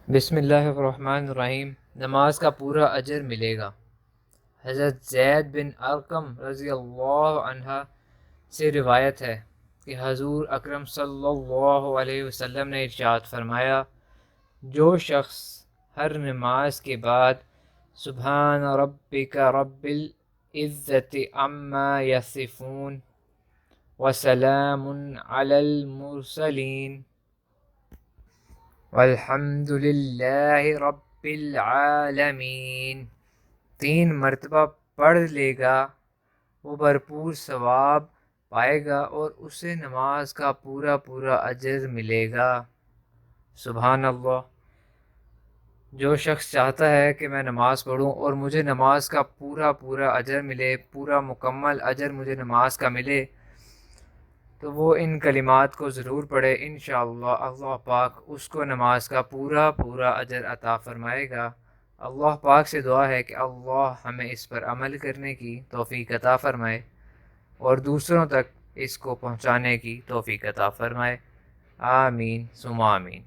بسم اللہ الرحمن الرحیم۔ نماز کا پورا اجر ملے گا۔ حضرت زید بن ارقم رضی اللہ عنہ سے روایت ہے کہ حضور اکرم صلی اللہ علیہ وسلم نے ارشاد فرمایا، جو شخص ہر نماز کے بعد سبحان ربک رب العزت عما یصفون وسلام علی المرسلین والحمد للہ رب العالمین 3 مرتبہ پڑھ لے گا، وہ بھرپور ثواب پائے گا اور اسے نماز کا پورا اجر ملے گا۔ سبحان اللہ۔ جو شخص چاہتا ہے کہ میں نماز پڑھوں اور مجھے نماز کا پورا اجر ملے، پورا مکمل اجر مجھے نماز کا ملے، تو وہ ان کلمات کو ضرور پڑھے۔ انشاءاللہ اللہ پاک اس کو نماز کا پورا اجر عطا فرمائے گا۔ اللہ پاک سے دعا ہے کہ اللہ ہمیں اس پر عمل کرنے کی توفیق عطا فرمائے اور دوسروں تک اس کو پہنچانے کی توفیق عطا فرمائے۔ آمین ثم آمین۔